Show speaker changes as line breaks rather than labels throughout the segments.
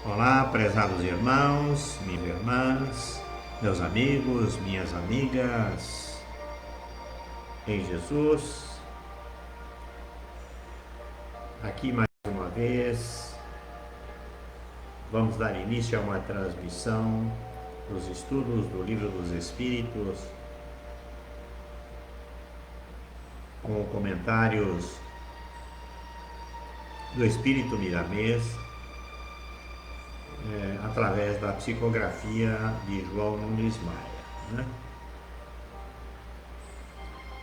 Olá, prezados irmãos, minhas irmãs, meus amigos, minhas amigas, em Jesus, aqui mais uma vez, vamos dar início a uma transmissão dos estudos do Livro dos Espíritos, com comentários do Espírito Miramês, através da psicografia de João Nunes Maia, né?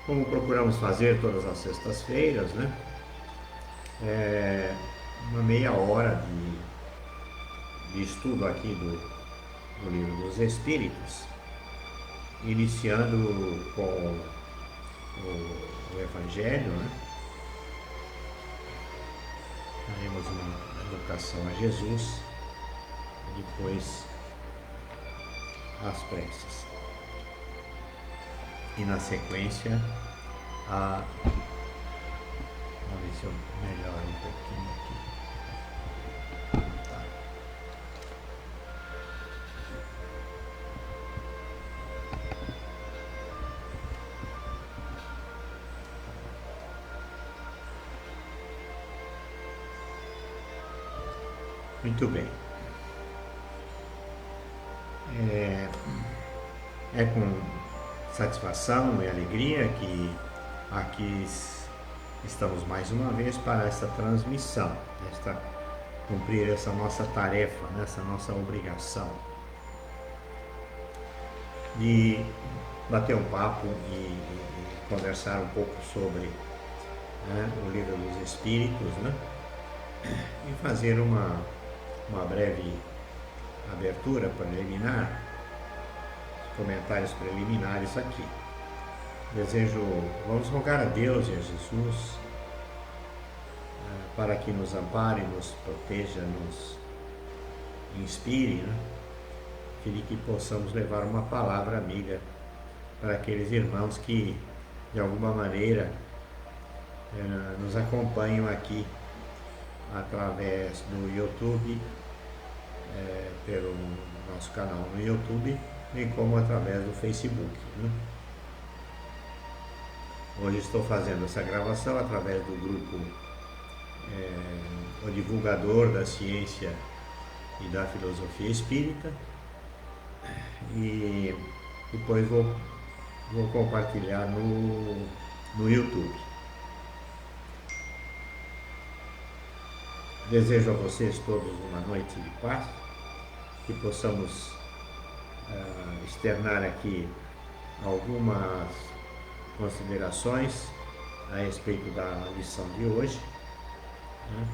Como procuramos fazer todas as sextas-feiras, né? Uma meia hora de estudo aqui do Livro dos Espíritos, iniciando com o Evangelho, né? Faremos uma invocação a Jesus, depois as preces. E na sequência, vamos ver se eu melhoro um pouquinho aqui. Tá. Muito bem. É com satisfação e alegria que aqui estamos mais uma vez para esta transmissão, cumprir essa nossa tarefa, essa nossa obrigação de bater um papo e conversar um pouco sobre, né, o Livro dos Espíritos, né, e fazer uma breve abertura preliminar, comentários preliminares aqui. Vamos rogar a Deus e a Jesus para que nos ampare, nos proteja, nos inspire, né? E que possamos levar uma palavra amiga para aqueles irmãos que, de alguma maneira, nos acompanham aqui através do YouTube, pelo nosso canal no YouTube, bem como através do Facebook, né? Hoje estou fazendo essa gravação através do grupo O Divulgador da Ciência e da Filosofia Espírita, e depois vou compartilhar no YouTube. Desejo a vocês todos uma noite de paz, que possamos externar aqui algumas considerações a respeito da lição de hoje, né?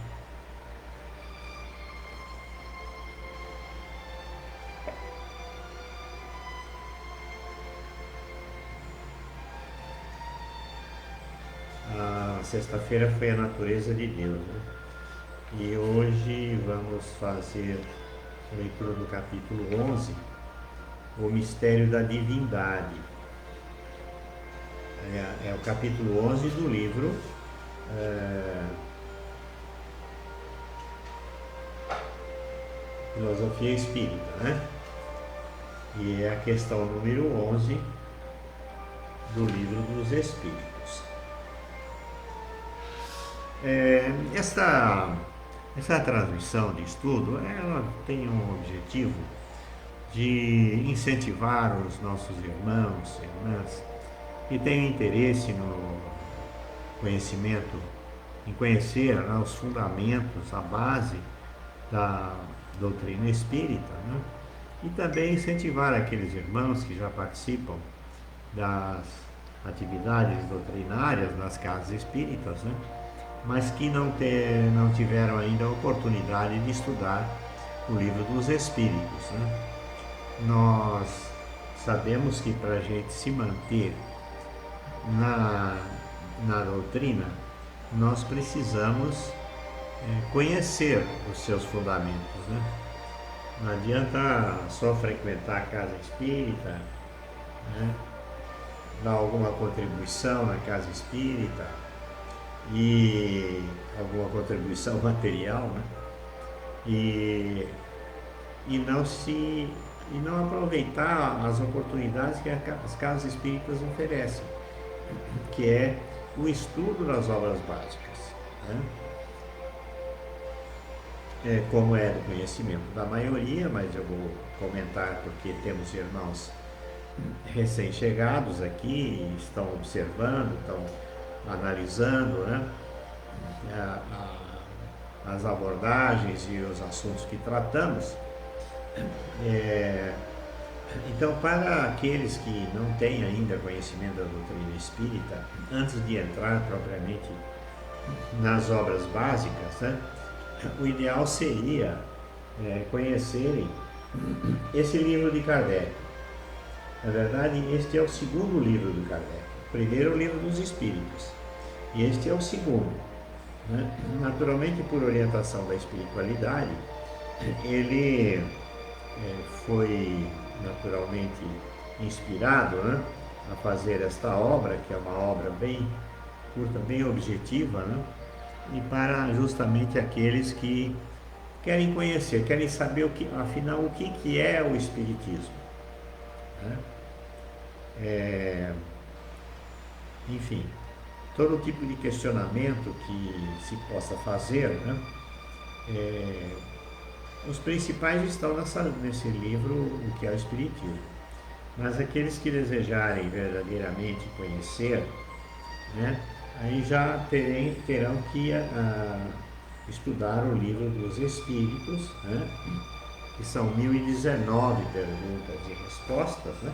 A sexta-feira foi a natureza de Deus, né? E hoje vamos fazer a leitura do capítulo 11, o mistério da divindade. É o capítulo 11 do livro Filosofia Espírita, né? E é a questão número 11 do Livro dos Espíritos. Essa transmissão de estudo, ela tem um objetivo de incentivar os nossos irmãos e irmãs que têm interesse no conhecimento, em conhecer, né, os fundamentos, a base da doutrina espírita, né? E também incentivar aqueles irmãos que já participam das atividades doutrinárias nas casas espíritas, né? Mas que não tiveram ainda a oportunidade de estudar o Livro dos Espíritos, né? Nós sabemos que para a gente se manter na doutrina, nós precisamos conhecer os seus fundamentos, né? Não adianta só frequentar a casa espírita, né? Dar alguma contribuição na casa espírita e alguma contribuição material, né? E e não aproveitar as oportunidades que as casas espíritas oferecem, que é o estudo das obras básicas, né? Como é do conhecimento da maioria, mas eu vou comentar porque temos irmãos recém-chegados aqui, estão observando, estão analisando, né, as abordagens e os assuntos que tratamos. É, então, para aqueles que não têm ainda conhecimento da doutrina espírita, antes de entrar propriamente nas obras básicas, né, o ideal seria conhecerem esse livro de Kardec. Na verdade, este é o segundo livro do Kardec. O primeiro é o Livro dos Espíritos, e este é o segundo, né? Naturalmente, por orientação da espiritualidade, ele foi naturalmente inspirado, né, a fazer esta obra, que é uma obra bem curta, bem objetiva, né, e para justamente aqueles que querem conhecer, querem saber afinal o que é o Espiritismo, né? Enfim, todo tipo de questionamento que se possa fazer, né? Os principais estão nesse livro, O que é o Espiritismo. Mas aqueles que desejarem verdadeiramente conhecer, né, aí já terão que estudar o Livro dos Espíritos, né, que são 1019 perguntas e respostas, né?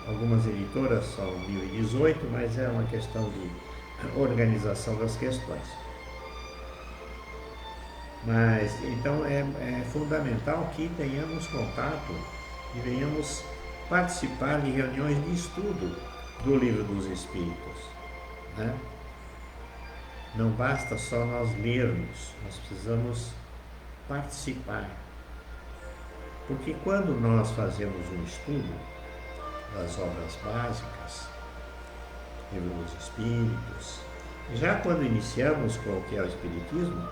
Algumas editoras são 1018, mas é uma questão de organização das questões. Mas então é fundamental que tenhamos contato e venhamos participar de reuniões de estudo do Livro dos Espíritos, né? Não basta só nós lermos, nós precisamos participar. Porque quando nós fazemos um estudo das obras básicas, Livro dos Espíritos, já quando iniciamos com o que é o Espiritismo,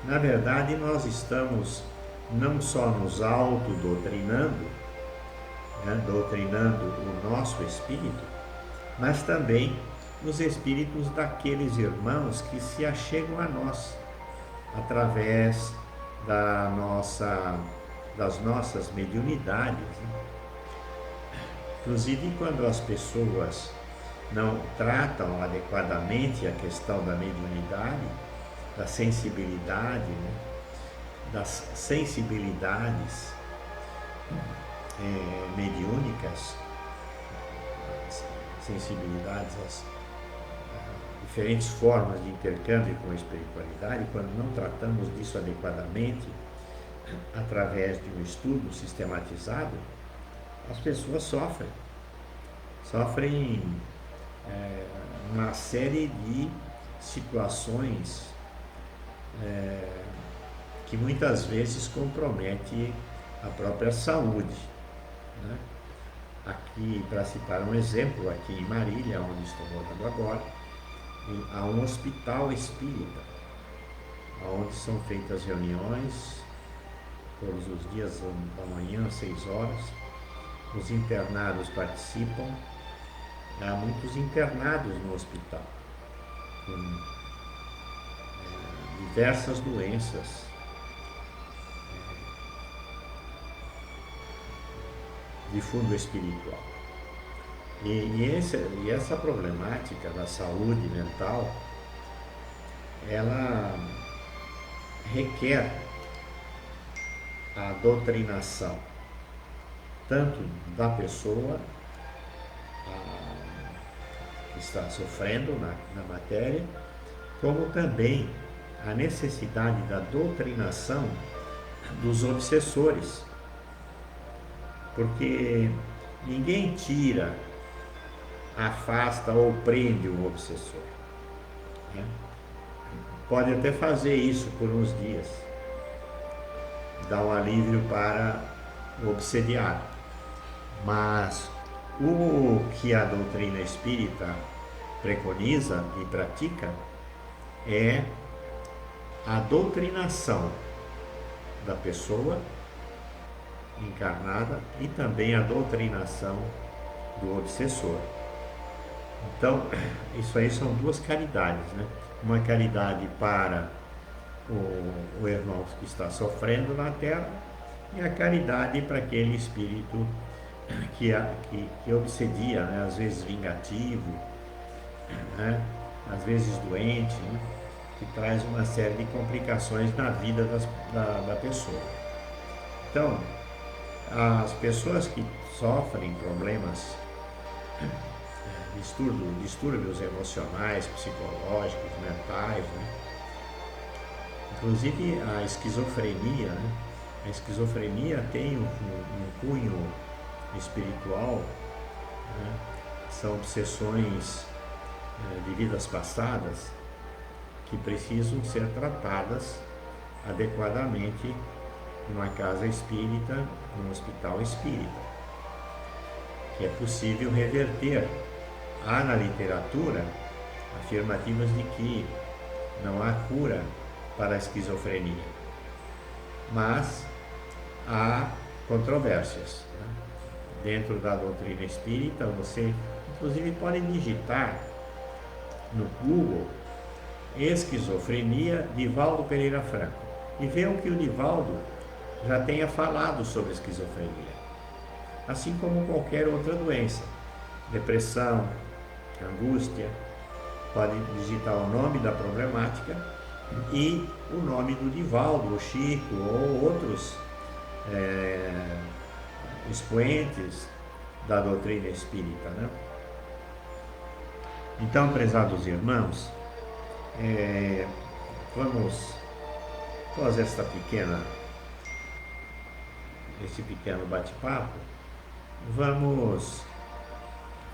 na verdade nós estamos não só nos autodoutrinando, né, doutrinando o nosso espírito, mas também os espíritos daqueles irmãos que se achegam a nós através das nossas mediunidades, né? Inclusive, quando as pessoas não tratam adequadamente a questão da mediunidade, da sensibilidade, né, das sensibilidades mediúnicas, sensibilidades às diferentes formas de intercâmbio com a espiritualidade, quando não tratamos disso adequadamente, através de um estudo sistematizado, as pessoas sofrem uma série de situações que muitas vezes compromete a própria saúde, né? Aqui, para citar um exemplo, aqui em Marília, onde estou morando agora, há um hospital espírita, onde são feitas reuniões todos os dias da manhã, às 6 horas. Os internados participam. Há muitos internados no hospital, com diversas doenças, de fundo espiritual. E essa problemática da saúde mental, ela requer a doutrinação, tanto da pessoa que está sofrendo na matéria, como também a necessidade da doutrinação dos obsessores, porque ninguém tira, afasta ou prende o obsessor, né? Pode até fazer isso por uns dias, dar um alívio para o obsediado, mas o que a doutrina espírita preconiza e pratica é a doutrinação da pessoa encarnada e também a doutrinação do obsessor. Então, isso aí são duas caridades, né? Uma caridade para o irmão que está sofrendo na Terra e a caridade para aquele espírito que obsedia, né? Às vezes vingativo, né? Às vezes doente, né? Que traz uma série de complicações na vida da pessoa. Então, as pessoas que sofrem problemas, distúrbios emocionais, psicológicos, mentais, né? Inclusive a esquizofrenia, né? A esquizofrenia tem um cunho espiritual, né? São obsessões de vidas passadas que precisam ser tratadas adequadamente numa casa espírita, num hospital espírita, que é possível reverter. Há na literatura afirmativas de que não há cura para a esquizofrenia, mas há controvérsias, né? Dentro da doutrina espírita, você inclusive pode digitar no Google esquizofrenia Divaldo Pereira Franco e ver o que o Divaldo já tenha falado sobre esquizofrenia, assim como qualquer outra doença, depressão, angústia. Pode digitar o nome da problemática e o nome do Divaldo, o Chico ou outros expoentes da doutrina espírita, né? Então, prezados irmãos, vamos, após esse pequeno bate-papo, vamos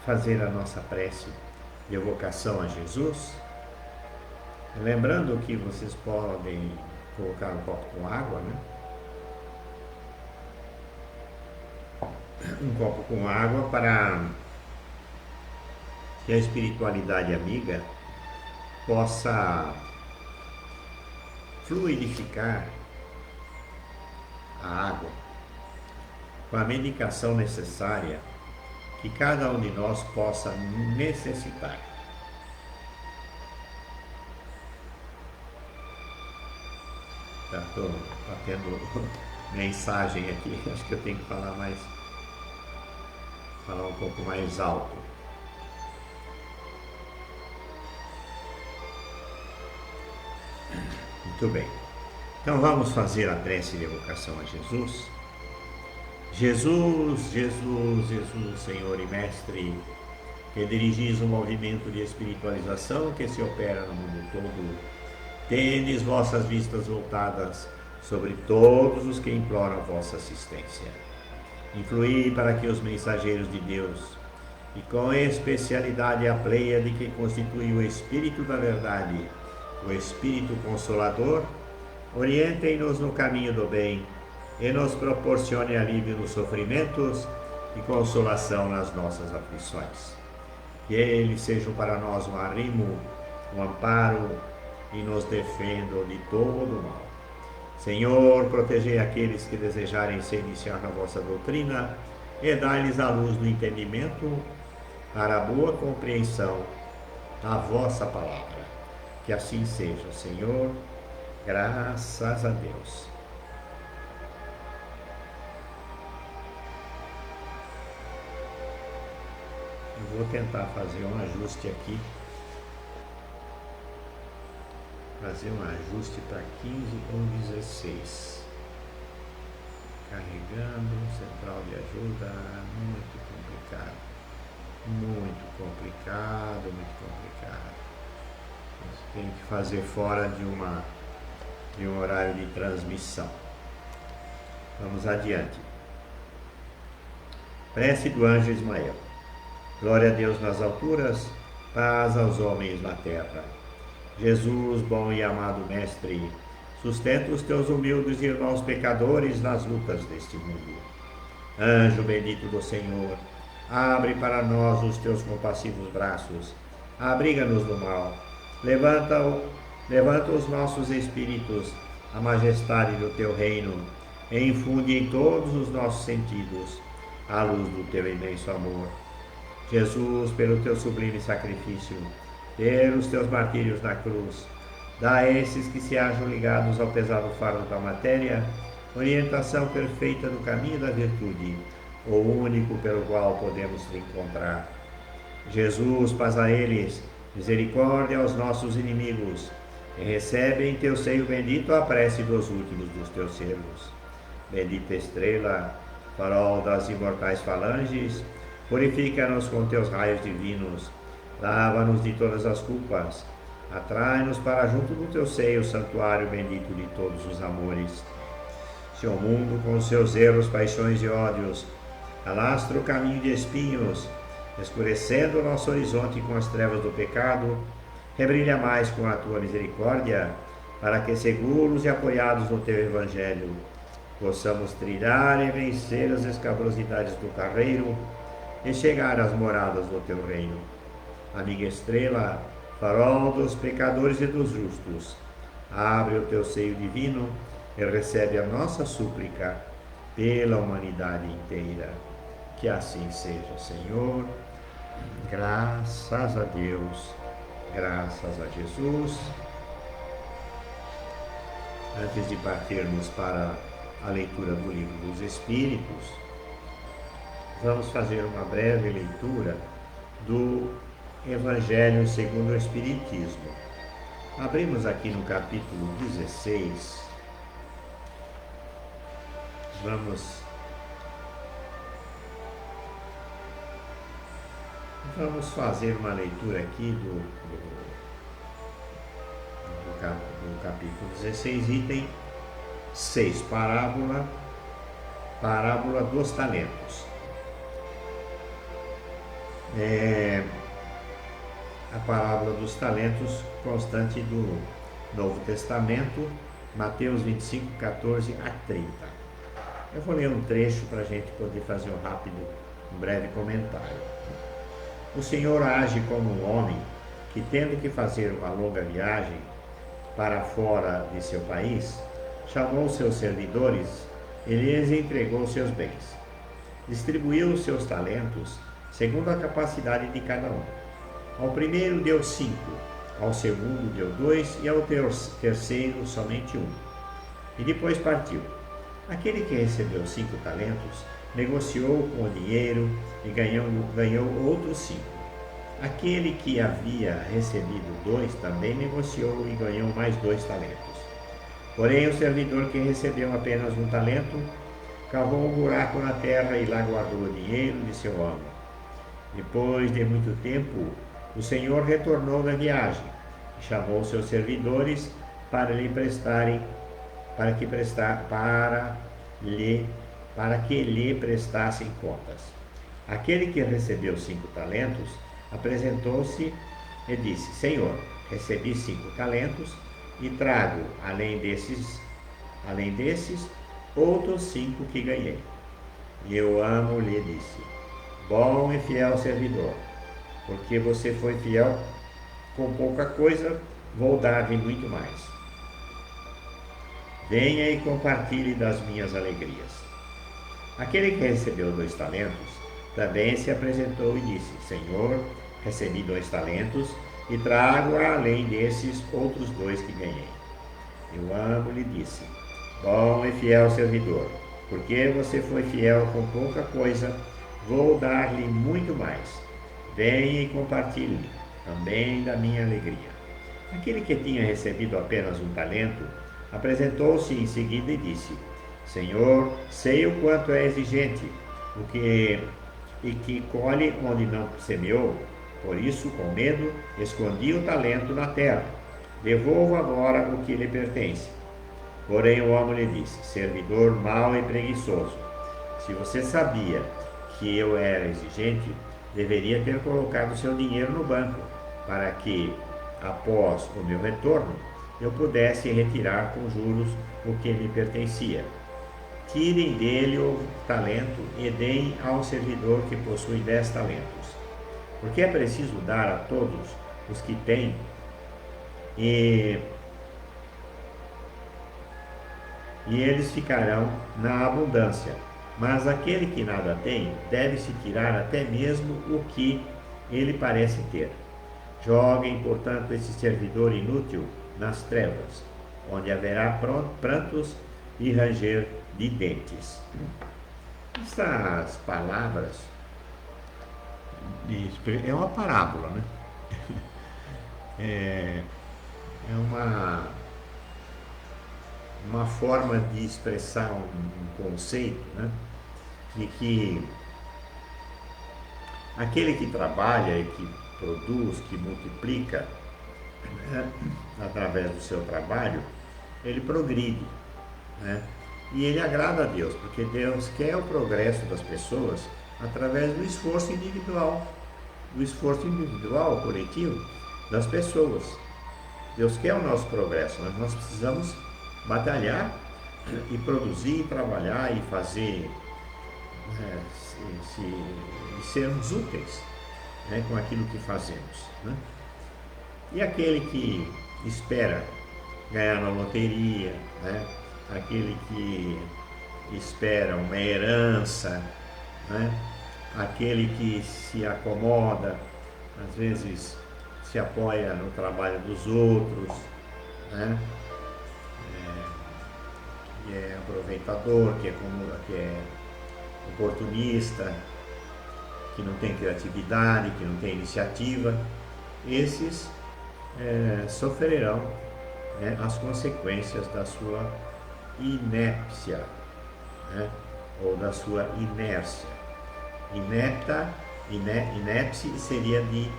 fazer a nossa prece de evocação a Jesus, lembrando que vocês podem colocar um copo com água, né? Um copo com água para que a espiritualidade amiga possa fluidificar a água com a medicação necessária que cada um de nós possa necessitar. Estou batendo mensagem aqui, acho que eu tenho que falar um pouco mais alto. Muito bem. Então vamos fazer a prece de evocação a Jesus. Jesus, Jesus, Jesus, Senhor e Mestre, que dirigis um movimento de espiritualização que se opera no mundo todo, tendes vossas vistas voltadas sobre todos os que imploram vossa assistência. Influí para que os mensageiros de Deus, e com especialidade a pleiade que constitui o Espírito da Verdade, o Espírito Consolador, orientem-nos no caminho do bem e nos proporcione alívio nos sofrimentos e consolação nas nossas aflições. Que eles sejam para nós um arrimo, um amparo e nos defendam de todo mal. Senhor, protegei aqueles que desejarem se iniciar na vossa doutrina e dai-lhes a luz do entendimento para a boa compreensão da vossa palavra. Que assim seja, Senhor, graças a Deus. Eu vou tentar fazer um ajuste aqui. Fazer um ajuste para 15 ou 16. Carregando, central de ajuda, muito complicado. Muito complicado, muito complicado. Tem que fazer fora de um horário de transmissão. Vamos adiante. Prece do anjo Ismael. Glória a Deus nas alturas, paz aos homens na terra. Jesus, bom e amado Mestre, sustenta os teus humildes irmãos pecadores nas lutas deste mundo. Anjo bendito do Senhor, abre para nós os teus compassivos braços, abriga-nos do mal, levanta os nossos espíritos à majestade do teu reino, e infunde em todos os nossos sentidos a luz do teu imenso amor. Jesus, pelo teu sublime sacrifício, pelos teus martírios na cruz, dá a esses que se acham ligados ao pesado fardo da matéria orientação perfeita no caminho da virtude, o único pelo qual podemos te encontrar. Jesus, paz a eles, misericórdia aos nossos inimigos, e recebe em teu seio bendito a prece dos últimos dos teus servos. Bendita estrela, farol das imortais falanges, purifica-nos com teus raios divinos, lava-nos de todas as culpas, atrai-nos para junto do teu seio, santuário bendito de todos os amores. Se o mundo com seus erros, paixões e ódios alastra o caminho de espinhos, escurecendo o nosso horizonte com as trevas do pecado, rebrilha mais com a tua misericórdia, para que, seguros e apoiados no teu Evangelho, possamos trilhar e vencer as escabrosidades do carreiro e chegar às moradas do teu reino. Amiga estrela, farol dos pecadores e dos justos, abre o teu seio divino e recebe a nossa súplica pela humanidade inteira. Que assim seja, Senhor. Graças a Deus, graças a Jesus. Antes de partirmos para a leitura do Livro dos Espíritos, vamos fazer uma breve leitura do Evangelho segundo o Espiritismo. Abrimos aqui no capítulo 16. Vamos fazer uma leitura aqui do capítulo 16, item 6, parábola dos talentos. A parábola dos talentos constante do Novo Testamento, Mateus 25, 14 a 30. Eu vou ler um trecho para a gente poder fazer um breve comentário. O Senhor age como um homem que, tendo que fazer uma longa viagem para fora de seu país, chamou seus servidores e lhes entregou seus bens. Distribuiu os seus talentos segundo a capacidade de cada um. Ao primeiro deu 5, ao segundo deu 2 e ao terceiro somente 1. E depois partiu. Aquele que recebeu 5 talentos negociou com o dinheiro e ganhou outros 5. Aquele que havia recebido 2 também negociou e ganhou mais 2 talentos. Porém, o servidor que recebeu apenas 1 talento cavou um buraco na terra e lá guardou o dinheiro de seu amo. Depois de muito tempo, o Senhor retornou da viagem e chamou seus servidores para que lhe prestassem contas. Aquele que recebeu 5 talentos apresentou-se e disse: Senhor, recebi 5 talentos e trago, além desses, outros 5 que ganhei. E eu amo, lhe disse: Bom e fiel servidor, porque você foi fiel com pouca coisa, vou dar-lhe muito mais. Venha e compartilhe das minhas alegrias. Aquele que recebeu 2 talentos também se apresentou e disse: Senhor, recebi 2 talentos e trago, além desses, outros 2 que ganhei. Eu amo, lhe disse: Bom e fiel servidor, porque você foi fiel com pouca coisa, vou dar-lhe muito mais. Venha e compartilhe também da minha alegria. Aquele que tinha recebido apenas 1 talento apresentou-se em seguida e disse: Senhor, sei o quanto é exigente e que colhe onde não semeou. Por isso, com medo, escondi o talento na terra. Devolvo agora o que lhe pertence. Porém o homem lhe disse: Servidor mau e preguiçoso, se você sabia que eu era exigente, deveria ter colocado seu dinheiro no banco, para que, após o meu retorno, eu pudesse retirar com juros o que me pertencia. Tirem dele o talento e deem ao servidor que possui 10 talentos. Porque é preciso dar a todos os que têm e eles ficarão na abundância. Mas aquele que nada tem, deve se tirar até mesmo o que ele parece ter. Joguem, portanto, esse servidor inútil nas trevas, onde haverá prantos e ranger de dentes. Essas palavras é uma parábola, né? É, é uma forma de expressar um conceito, né? De que aquele que trabalha e que produz, que multiplica, né, através do seu trabalho, ele progride, né? E ele agrada a Deus, porque Deus quer o progresso das pessoas através do esforço individual, coletivo das pessoas. Deus quer o nosso progresso, mas nós precisamos batalhar e produzir, trabalhar e fazer, né, e sermos úteis, né, com aquilo que fazemos, né? E aquele que espera ganhar na loteria, né? Aquele que espera uma herança, né? Aquele que se acomoda, às vezes se apoia no trabalho dos outros, né? Que é aproveitador, que é oportunista, que não tem criatividade, que não tem iniciativa, esses sofrerão, né, as consequências da sua inépcia, né, ou da sua inércia. Inépcia seria de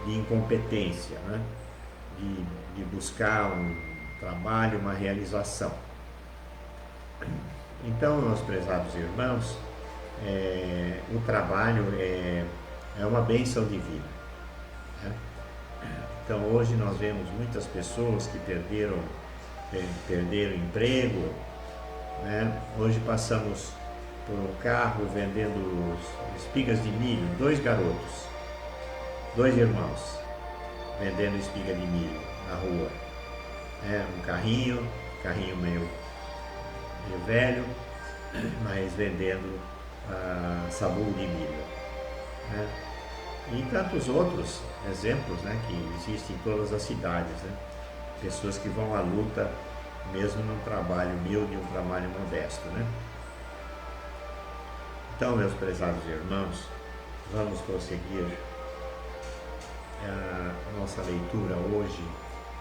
incompetência, né, de buscar um trabalho, uma realização. Então, meus prezados irmãos, o trabalho é uma bênção divina, né? Então, hoje nós vemos muitas pessoas que perderam emprego, né? Hoje passamos por um carro vendendo espigas de milho, dois garotos, dois irmãos, vendendo espiga de milho na rua. Um carrinho meio velho, mas vendendo sabugo de milho, né? E tantos outros exemplos, né, que existem em todas as cidades, né? Pessoas que vão à luta mesmo num trabalho humilde, um trabalho modesto, né? Então, meus prezados irmãos, vamos prosseguir. A nossa leitura hoje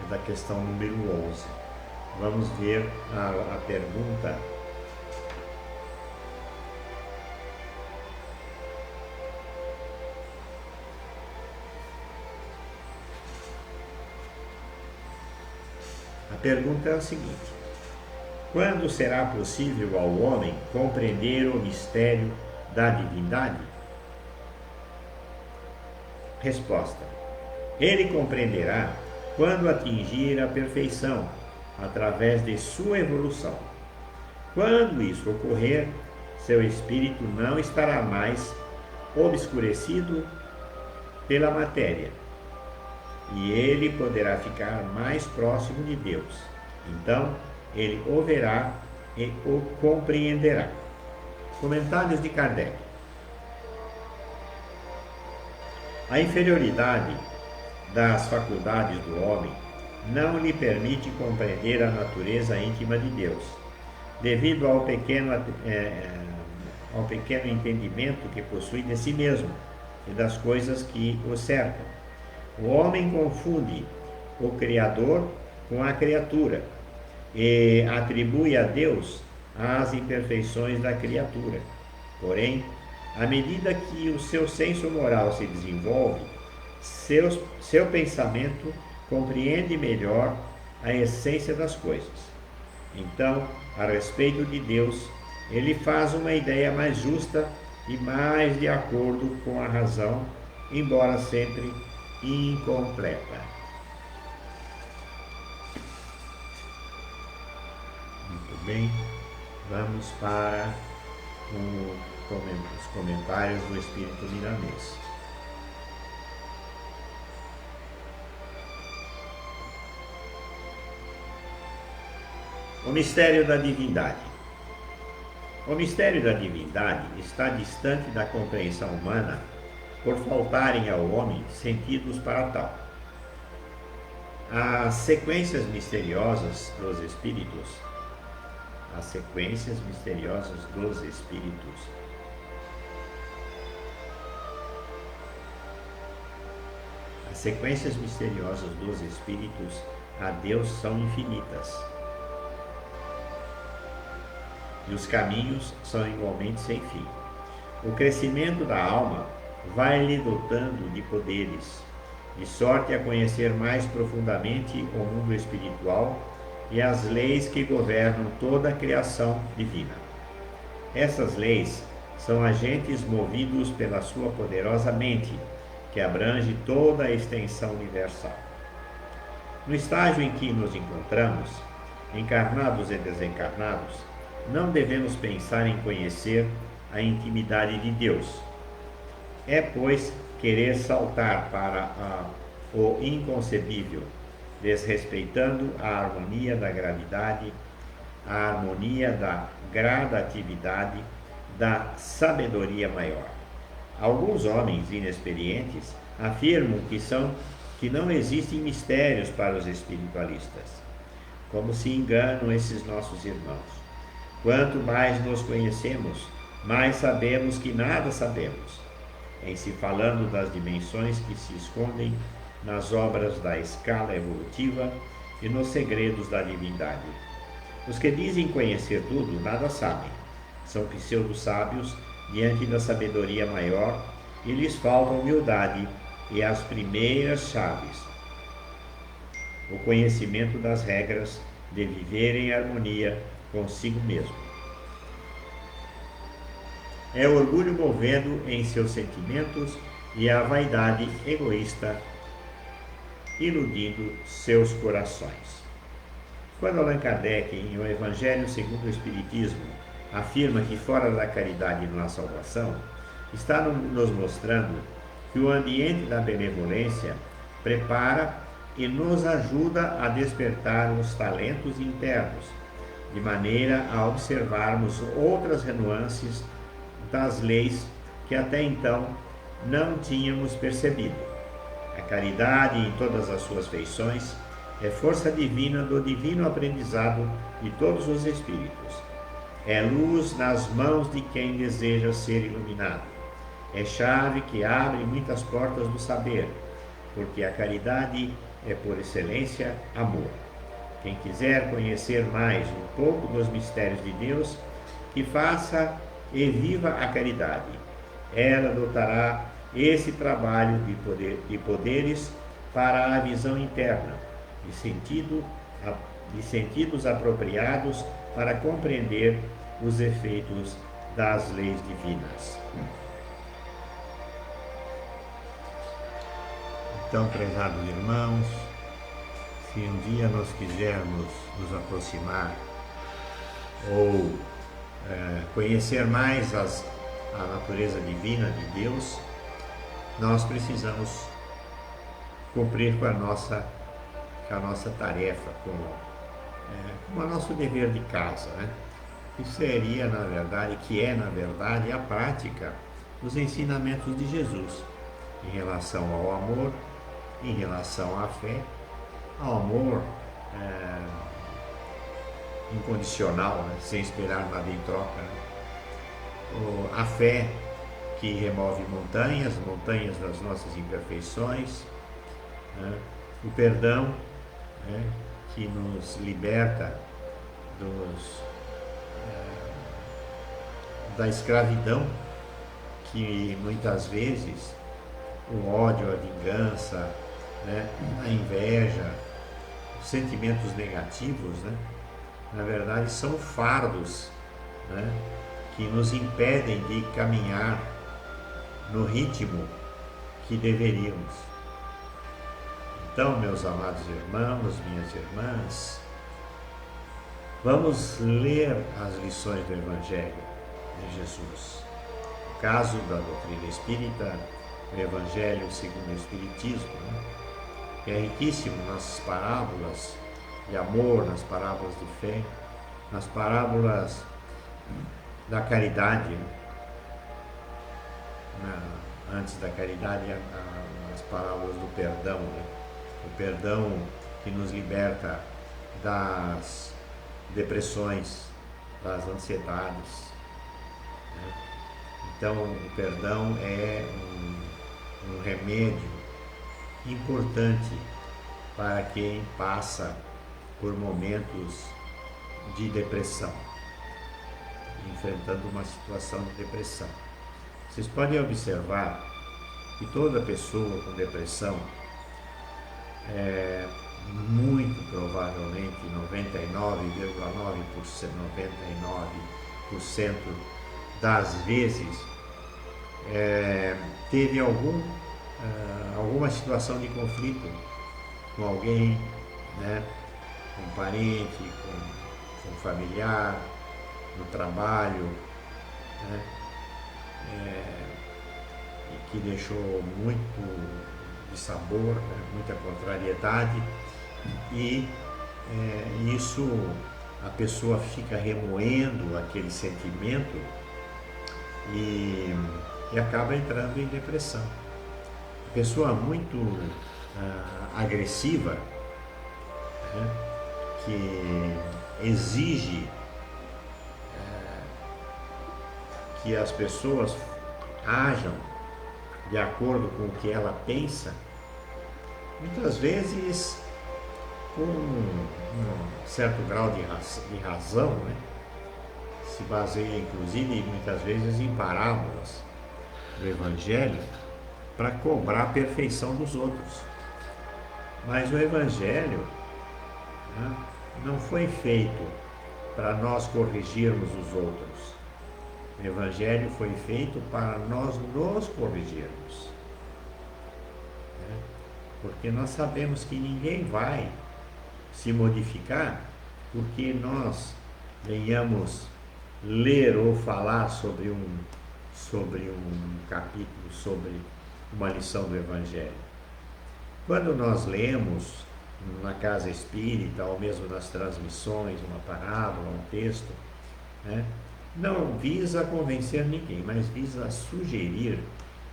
é da questão número 11. Vamos ver a pergunta. A pergunta é a seguinte: quando será possível ao homem compreender o mistério da divindade? Resposta: ele compreenderá quando atingir a perfeição, através de sua evolução. Quando isso ocorrer, seu espírito não estará mais obscurecido pela matéria, e ele poderá ficar mais próximo de Deus. Então, ele o verá e o compreenderá. Comentários de Kardec. A inferioridade das faculdades do homem não lhe permite compreender a natureza íntima de Deus, devido ao pequeno entendimento que possui de si mesmo e das coisas que o cercam. O homem confunde o Criador com a criatura e atribui a Deus as imperfeições da criatura. Porém, à medida que o seu senso moral se desenvolve, seu pensamento compreende melhor a essência das coisas. Então, a respeito de Deus, ele faz uma ideia mais justa e mais de acordo com a razão, embora sempre incompleta. Muito bem, vamos para os comentários do Espírito Milanês. O mistério da divindade. O mistério da divindade está distante da compreensão humana por faltarem ao homem sentidos para tal. As sequências misteriosas dos espíritos, as sequências misteriosas dos espíritos, as sequências misteriosas dos espíritos a Deus são infinitas. E os caminhos são igualmente sem fim. O crescimento da alma vai-lhe dotando de poderes, de sorte a conhecer mais profundamente o mundo espiritual e as leis que governam toda a criação divina. Essas leis são agentes movidos pela sua poderosa mente, que abrange toda a extensão universal. No estágio em que nos encontramos, encarnados e desencarnados, não devemos pensar em conhecer a intimidade de Deus. É, pois, querer saltar para o inconcebível, desrespeitando a harmonia da gravidade, a harmonia da gradatividade, da sabedoria maior. Alguns homens inexperientes afirmam que não existem mistérios para os espiritualistas. Como se enganam esses nossos irmãos. Quanto mais nos conhecemos, mais sabemos que nada sabemos, em se falando das dimensões que se escondem nas obras da escala evolutiva e nos segredos da divindade. Os que dizem conhecer tudo, nada sabem. São pseudo-sábios diante da sabedoria maior e lhes falta humildade e as primeiras chaves. O conhecimento das regras de viver em harmonia consigo mesmo. É o orgulho movendo em seus sentimentos e a vaidade egoísta iludindo seus corações. Quando Allan Kardec, em O Evangelho segundo o Espiritismo, afirma que fora da caridade não há salvação, está nos mostrando que o ambiente da benevolência prepara e nos ajuda a despertar os talentos internos, de maneira a observarmos outras nuances das leis que até então não tínhamos percebido. A caridade, em todas as suas feições, é força divina do divino aprendizado de todos os espíritos. É luz nas mãos de quem deseja ser iluminado. É chave que abre muitas portas do saber, porque a caridade é, por excelência, amor. Quem quiser conhecer mais um pouco dos mistérios de Deus, que faça e viva a caridade. Ela dotará esse trabalho de poderes para a visão interna, de sentidos apropriados para compreender os efeitos das leis divinas. Então, prezados irmãos, se um dia nós quisermos nos aproximar ou conhecer mais a natureza divina de Deus, nós precisamos cumprir com a nossa tarefa, com o nosso dever de casa, né? Que seria, na verdade, a prática dos ensinamentos de Jesus em relação ao amor, em relação à fé, ao amor incondicional, né? Sem esperar nada em troca, né? A fé que remove montanhas das nossas imperfeições, né? O perdão, né? Que nos liberta da escravidão, que muitas vezes o ódio, a vingança, né? A inveja, os sentimentos negativos, né? Na verdade são fardos, né? Que nos impedem de caminhar no ritmo que deveríamos. Então, meus amados irmãos, minhas irmãs, vamos ler as lições do Evangelho de Jesus. No caso da doutrina espírita, o Evangelho segundo o Espiritismo, né? Que é riquíssimo nas parábolas de amor, nas parábolas de fé, As parábolas da caridade, né? Antes da caridade, as parábolas do perdão, né? O perdão que nos liberta das depressões, das ansiedades, né? Então, o perdão é um remédio importante para quem passa por momentos de depressão, enfrentando uma situação de depressão. Vocês podem observar que toda pessoa com depressão, muito provavelmente 99,9% das vezes, teve alguma situação de conflito com alguém, né? Com um parente, com um familiar, no trabalho, né? E que deixou muito de sabor, né? Muita contrariedade, e isso, a pessoa fica remoendo aquele sentimento e acaba entrando em depressão. A pessoa muito agressiva, né? Que exige que as pessoas ajam de acordo com o que ela pensa, muitas vezes com um certo grau de razão, né? Se baseia inclusive muitas vezes em parábolas do Evangelho para cobrar a perfeição dos outros. Mas o Evangelho, né, não foi feito para nós corrigirmos os outros. O Evangelho foi feito para nós nos corrigirmos, né? Porque nós sabemos que ninguém vai se modificar porque nós venhamos ler ou falar sobre um capítulo, sobre uma lição do Evangelho. Quando nós lemos na casa espírita, ou mesmo nas transmissões, uma parábola, um texto, né, não visa convencer ninguém, mas visa sugerir,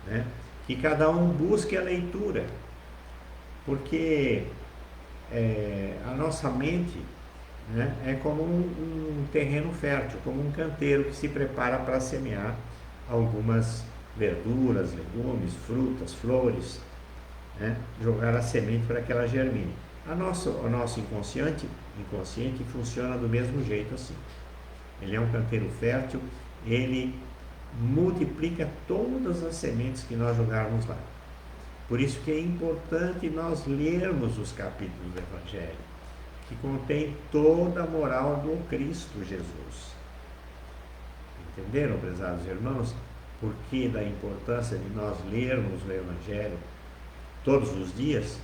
né, que cada um busque a leitura, porque a nossa mente, né, é como um terreno fértil, como um canteiro que se prepara para semear algumas verduras, legumes, frutas, flores, né, jogar a semente para que ela germine. O nosso inconsciente funciona do mesmo jeito assim. Ele é um canteiro fértil, ele multiplica todas as sementes que nós jogarmos lá. Por isso que é importante nós lermos os capítulos do Evangelho, que contém toda a moral do Cristo Jesus. Entenderam, prezados irmãos? Por que da importância de nós lermos o Evangelho todos os dias?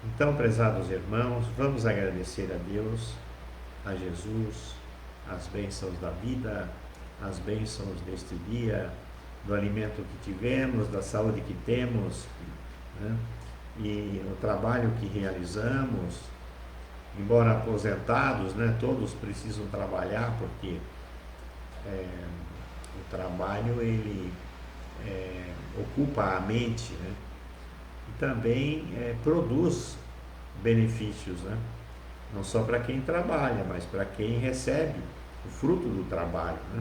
Então, prezados irmãos, vamos agradecer a Deus, a Jesus, as bênçãos da vida, as bênçãos deste dia, do alimento que tivemos, da saúde que temos, né? E o trabalho que realizamos, embora aposentados, né? Todos precisam trabalhar, porque o trabalho ele ocupa a mente, né? E também produz benefícios, né? Não só para quem trabalha, mas para quem recebe o fruto do trabalho, né?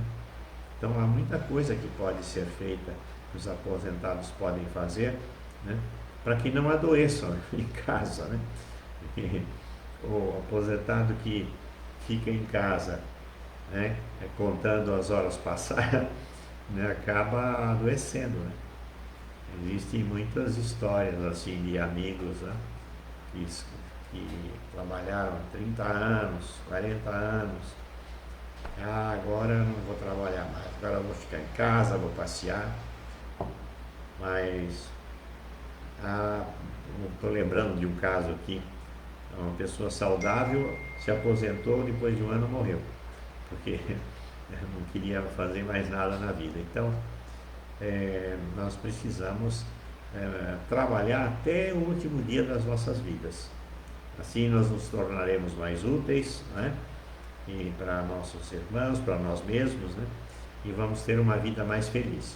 Então há muita coisa que pode ser feita, que os aposentados podem fazer, né, para que não adoeçam em casa, né? Porque o aposentado que fica em casa, né, contando as horas passadas, né, acaba adoecendo, né? Existem muitas histórias assim de amigos, né, que trabalharam 30 anos, 40 anos. Agora eu não vou trabalhar mais, agora eu vou ficar em casa, vou passear. Mas estou lembrando de um caso aqui, uma pessoa saudável se aposentou, depois de um ano morreu, porque não queria fazer mais nada na vida. Então, nós precisamos trabalhar até o último dia das nossas vidas. Assim nós nos tornaremos mais úteis, né? e para nossos irmãos, para nós mesmos, né? E vamos ter uma vida mais feliz,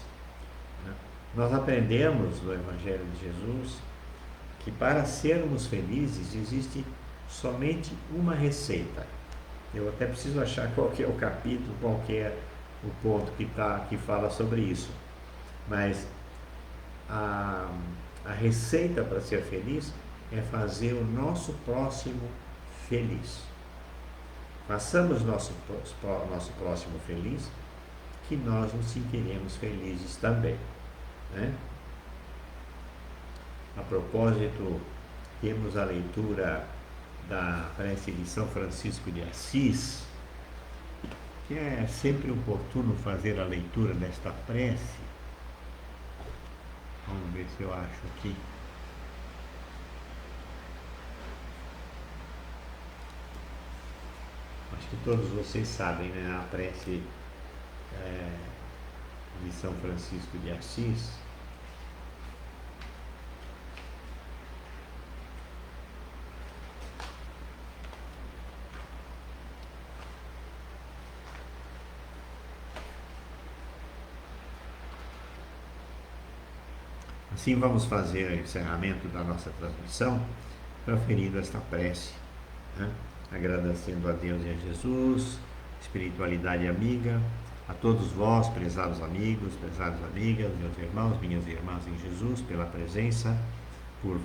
né? Nós aprendemos no Evangelho de Jesus que para sermos felizes existe somente uma receita. Eu até preciso achar qual que é o capítulo, qual que é o ponto que fala sobre isso. Mas a, a receita para ser feliz é fazer o nosso próximo feliz. Façamos nosso próximo feliz, que nós nos sentiremos felizes também, né? A propósito, temos a leitura da prece de São Francisco de Assis, que é sempre oportuno fazer a leitura desta prece. Vamos ver se eu acho aqui. Acho que todos vocês sabem, né? A prece de São Francisco de Assis. Assim vamos fazer o encerramento da nossa transmissão, proferindo esta prece, né? Agradecendo a Deus e a Jesus, espiritualidade amiga, a todos vós, prezados amigos, prezadas amigas, meus irmãos, minhas irmãs em Jesus, pela presença, por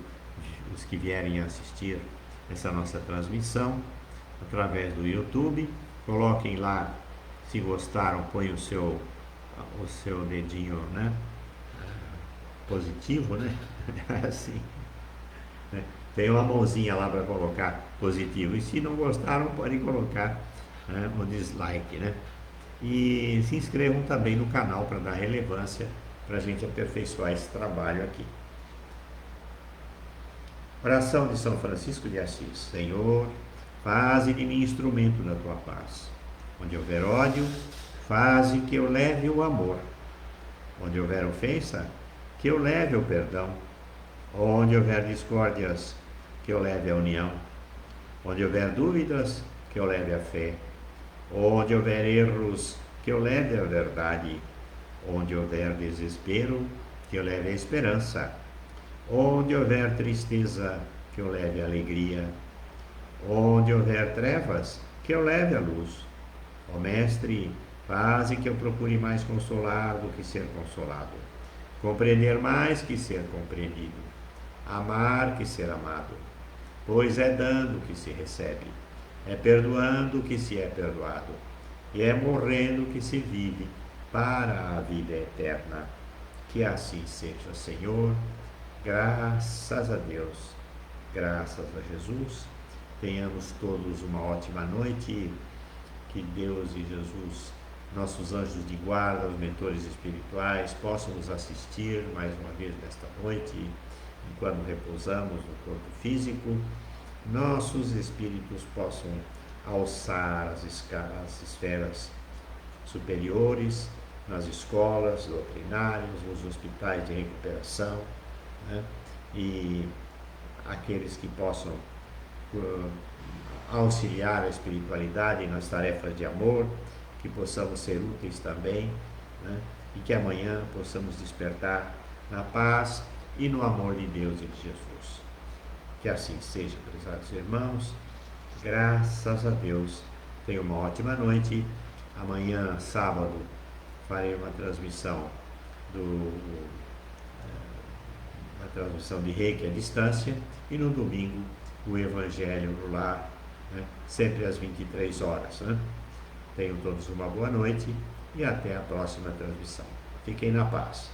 os que vierem assistir essa nossa transmissão através do YouTube. Coloquem lá, se gostaram, põe o seu dedinho, né? Positivo, né? Assim, né? Tem uma mãozinha lá para colocar positivo. E se não gostaram, podem colocar, né, o dislike, né? E se inscrevam também no canal para dar relevância, para a gente aperfeiçoar esse trabalho aqui. Oração de São Francisco de Assis. Senhor, faze de mim instrumento da tua paz. Onde houver ódio, faze que eu leve o amor. Onde houver ofensa, que eu leve o perdão. Onde houver discórdias, que eu leve a união. Onde houver dúvidas, que eu leve a fé. Onde houver erros, que eu leve a verdade. Onde houver desespero, que eu leve a esperança. Onde houver tristeza, que eu leve a alegria. Onde houver trevas, que eu leve a luz. Ó Mestre, faze que eu procure mais consolar do que ser consolado, compreender mais que ser compreendido, amar que ser amado, pois é dando que se recebe, é perdoando que se é perdoado, e é morrendo que se vive para a vida eterna. Que assim seja, Senhor. Graças a Deus, graças a Jesus. Tenhamos todos uma ótima noite. Que Deus e Jesus, nossos anjos de guarda, os mentores espirituais, possam nos assistir mais uma vez nesta noite, enquanto repousamos no corpo físico, nossos espíritos possam alçar as esferas superiores, nas escolas doutrinárias, nos hospitais de recuperação, né? E aqueles que possam auxiliar a espiritualidade nas tarefas de amor, que possamos ser úteis também, né? E que amanhã possamos despertar na paz e no amor de Deus e de Jesus. Que assim seja, prezados irmãos. Graças a Deus. Tenham uma ótima noite. Amanhã, sábado, farei uma transmissão uma transmissão de Reiki à distância, e no domingo o Evangelho no Lar, né? Sempre às 23 horas. Né? Tenham todos uma boa noite e até a próxima transmissão. Fiquem na paz.